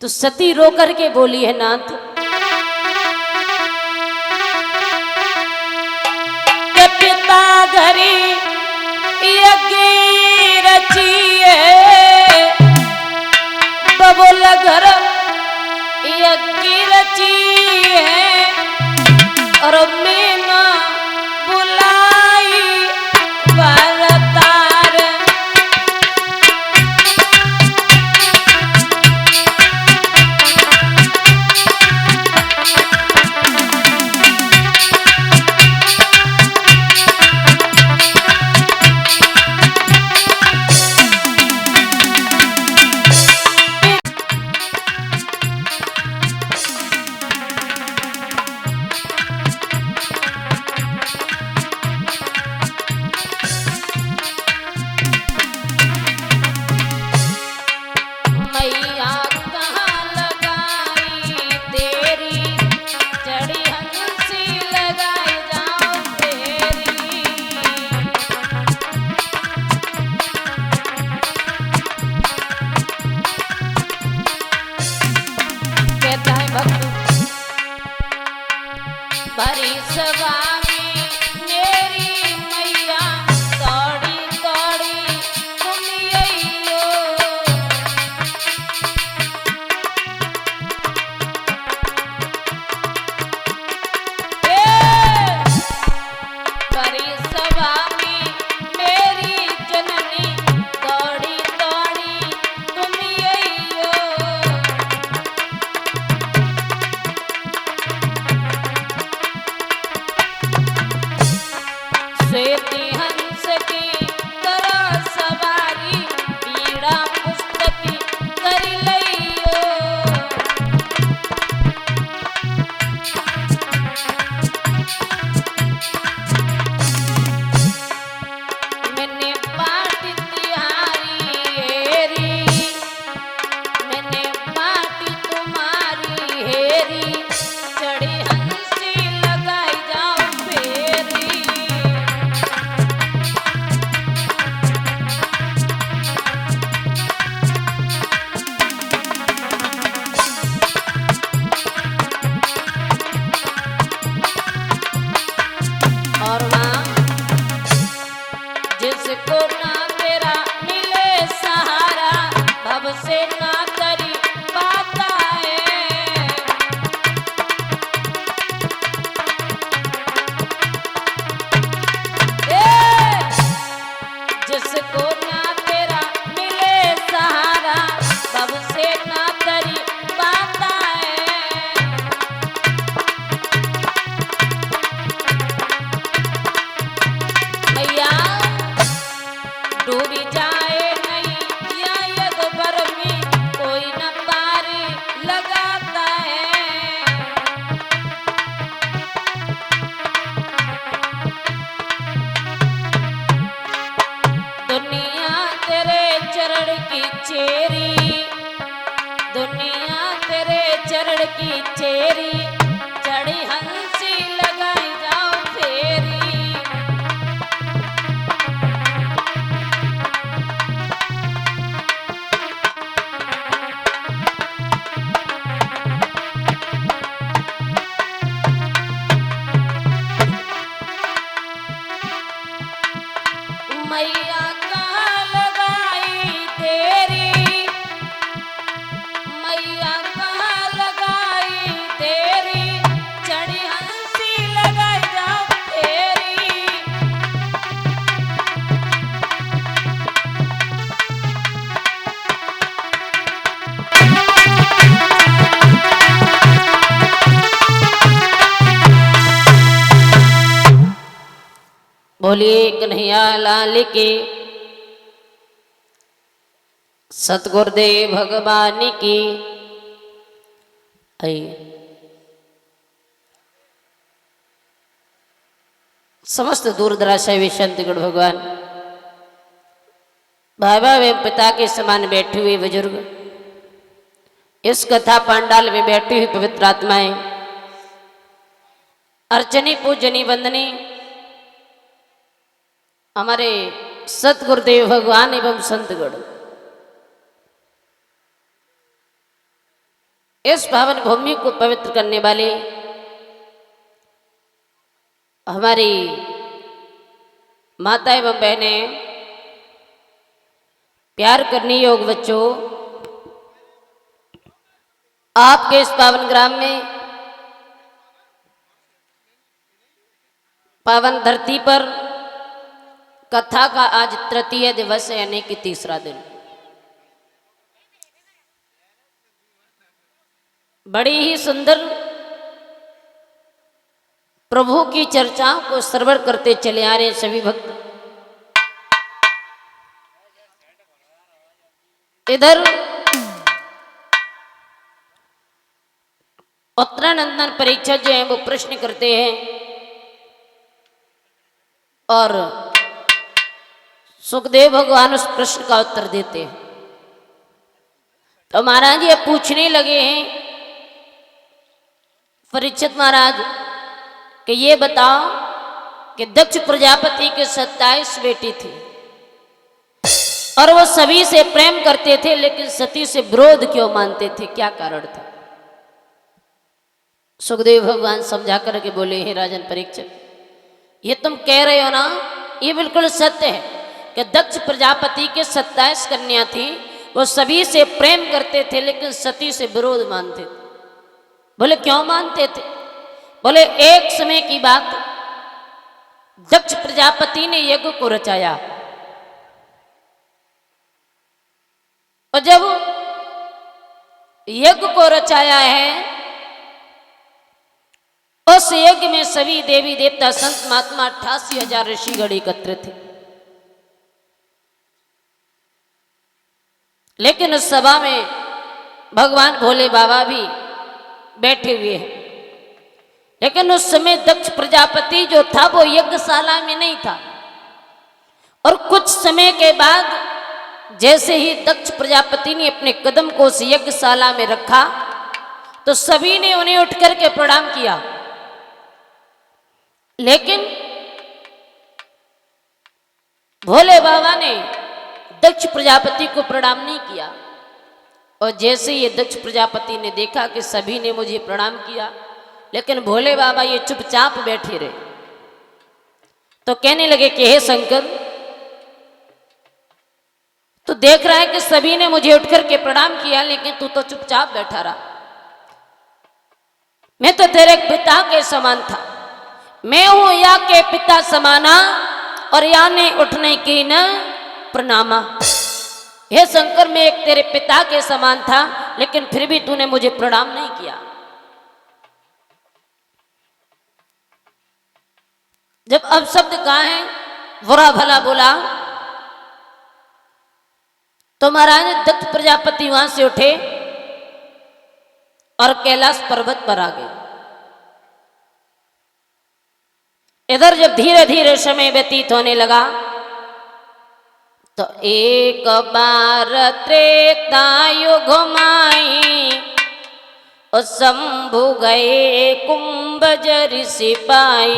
तो सती रो करके बोली है नाथ के पिता घरी यज्ञ रचिए बबुल घर यज्ञ रचिए और मीना बुलाई बरतार मैया कहाँ लगाई तेरी चढ़ी हंसी लगाई जाओ तेरी कहता है भक्त भरी सभा में मेरी मैया दौड़ी दौड़ी तुम अइयो बड़ी सभा में मेरी जननी दौड़ी दौड़ी तुम अइयो श्वेती हंस की तरह सवारी पीड़ा पुस्तकी कर लइयो मैंने पाटी तिहारी हेरी मैंने पाटी तुम्हारी हेरी चढ़ी हंसी लगाई जाओ फेरी और वहाँ जिसको ना तेरा मिले सहारा भव से ना तरी पाता है जिसको ना तेरा मिले सहारा भव से ना तरी पाता है मैया डूबी जाए नहीं या यद भर में कोई न पारी लगाता है दुनिया तेरे चरण की चेरी दुनिया तेरे चरण की चेरी चढ़ी हंसी लगाई जाओ फेरी मैया कहाँ लगाई तेरी मैया कहाँ लगाई तेरी चढ़ी हंसी लगाई जाओ तेरी बोलिए कन्हैया लाल की सतगुरुदेव भगवान की। आइए समस्त दूर दराज से संतगण भगवान बाबा एवं पिता के समान बैठे हुए बुजुर्ग इस कथा पांडाल में बैठी हुई पवित्र आत्माएं अर्चनी पूजनी वंदनी हमारे सतगुरुदेव भगवान एवं संतगण इस पावन भूमि को पवित्र करने वाले हमारी माता एवं बहनें, प्यार करने योग्य बच्चों, आपके इस पावन ग्राम में, पावन धरती पर कथा का आज तृतीय दिवस है, यानी कि तीसरा दिन। बड़ी ही सुंदर प्रभु की चर्चाओं को श्रवण करते चले आ रहे सभी भक्त। इधर उत्तरानंदन परीक्षा जो है वो प्रश्न करते हैं और सुखदेव भगवान उस प्रश्न का उत्तर देते हैं। तो महाराज ये पूछने लगे हैं परीक्षित महाराज कि ये बताओ कि दक्ष प्रजापति के 27 बेटी थी और वो सभी से प्रेम करते थे, लेकिन सती से विरोध क्यों मानते थे, क्या कारण था? सुखदेव भगवान समझा करके बोले, हे राजन परीक्षित, ये तुम कह रहे हो ना, ये बिल्कुल सत्य है कि दक्ष प्रजापति के 27 कन्या थी, वो सभी से प्रेम करते थे लेकिन सती से विरोध मानते थे। बोले क्यों मानते थे? बोले एक समय की बात, दक्ष प्रजापति ने यज्ञ को रचाया और जब यज्ञ को रचाया है, उस यज्ञ में सभी देवी देवता संत महात्मा 88,000 ऋषिगण एकत्र थे। लेकिन उस सभा में भगवान भोले बाबा भी बैठे हुए हैं, लेकिन उस समय दक्ष प्रजापति जो था वो यज्ञशाला में नहीं था। और कुछ समय के बाद जैसे ही दक्ष प्रजापति ने अपने कदम को उस यज्ञशाला में रखा तो सभी ने उन्हें उठ करके प्रणाम किया, लेकिन भोले बाबा ने दक्ष प्रजापति को प्रणाम नहीं किया। और जैसे ये दक्ष प्रजापति ने देखा कि सभी ने मुझे प्रणाम किया लेकिन भोले बाबा ये चुपचाप बैठे रहे, तो कहने लगे कि हे शंकर, तू देख रहा है कि सभी ने मुझे उठ करके प्रणाम किया लेकिन तू तो चुपचाप बैठा रहा। मैं तो तेरे पिता के समान था, मैं हूं या के पिता समाना और या ने उठने की न प्रणामा। हे शंकर, मैं एक तेरे पिता के समान था लेकिन फिर भी तूने मुझे प्रणाम नहीं किया। जब अब शब्द कहा है बुरा भला बोला तो महाराज दत्त प्रजापति वहां से उठे और कैलाश पर्वत पर आ गए। इधर जब धीरे धीरे समय व्यतीत होने लगा तो एक बार त्रेता युग माई और शंभु गए कुंभज ऋषि पाई।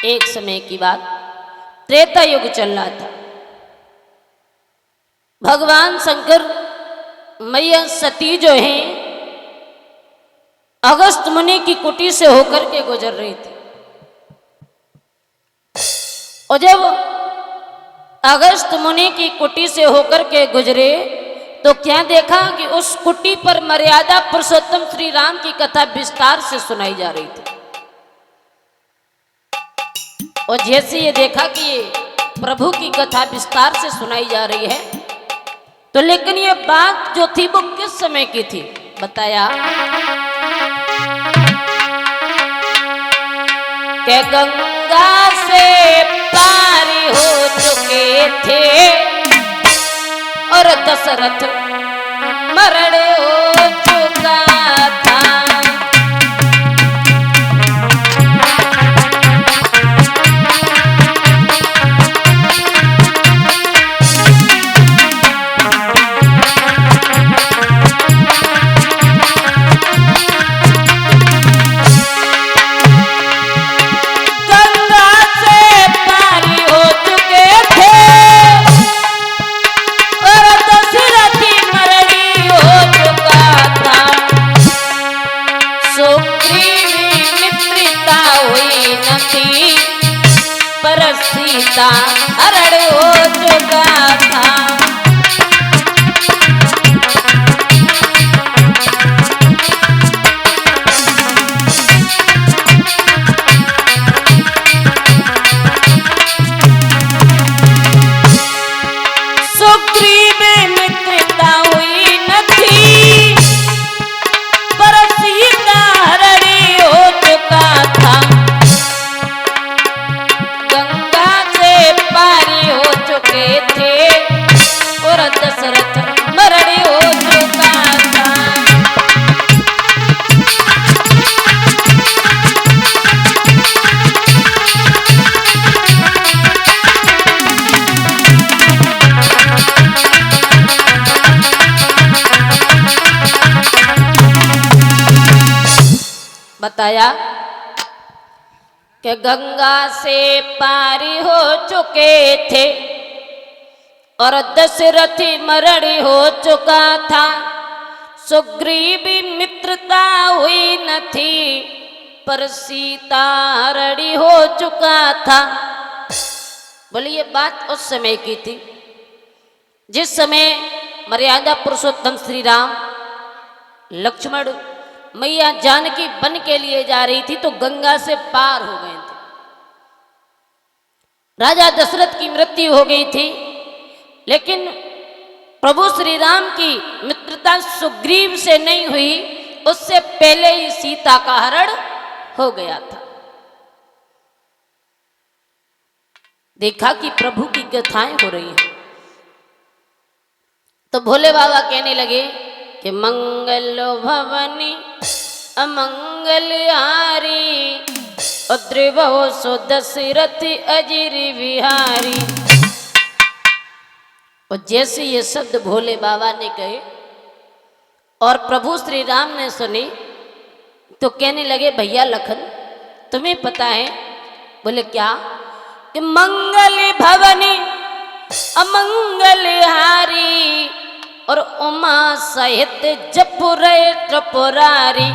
एक समय की बात, त्रेता युग चल रहा था। भगवान शंकर मैया सती जो हैं अगस्त मुनि की कुटी से होकर के गुजर रही थी। और जब अगस्त मुनि की कुटी से होकर के गुजरे तो क्या देखा कि उस कुटी पर मर्यादा पुरुषोत्तम श्री राम की कथा विस्तार से सुनाई जा रही थी। और जैसे ये देखा कि ये प्रभु की कथा विस्तार से सुनाई जा रही है तो लेकिन ये बात जो थी वो किस समय की थी बताया कि गंगा से पारी हो चुके थे और दशरथ मरण हो चुका था। हो सीता हरण हो चुका था। सुग्रीव मित्रता हुई न थी, पर सीता हरणी हो चुका था। गंगा से पारी हो चुके थे और दशरथ मरणी हो चुका था। बताया कि गंगा से पारी हो चुके थे और दशरथ मरणी हो चुका था। सुग्रीव मित्रता हुई न थी, पर सीता हरणी हो चुका था। बोलिए, ये बात उस समय की थी जिस समय मर्यादा पुरुषोत्तम श्री राम लक्ष्मण मैया जानकी वन के लिए जा रही थी तो गंगा से पार हो गए थे। राजा दशरथ की मृत्यु हो गई थी, लेकिन प्रभु श्री राम की मित्रता सुग्रीव से नहीं हुई, उससे पहले ही सीता का हरण हो गया था। देखा कि प्रभु की कथाएं हो रही हैं, तो भोले बाबा कहने लगे कि मंगल भवनी अमंगल हारी, उद्रिभव सो दशरथ अजिर बिहारी। और जैसे ये शब्द भोले बाबा ने कहे और प्रभु श्री राम ने सुनी, तो कहने लगे, भैया लखन तुम्हें पता है? बोले क्या? कि मंगल भवनी अमंगल हारी और उमा सहित जपुरे त्रिपुरारी।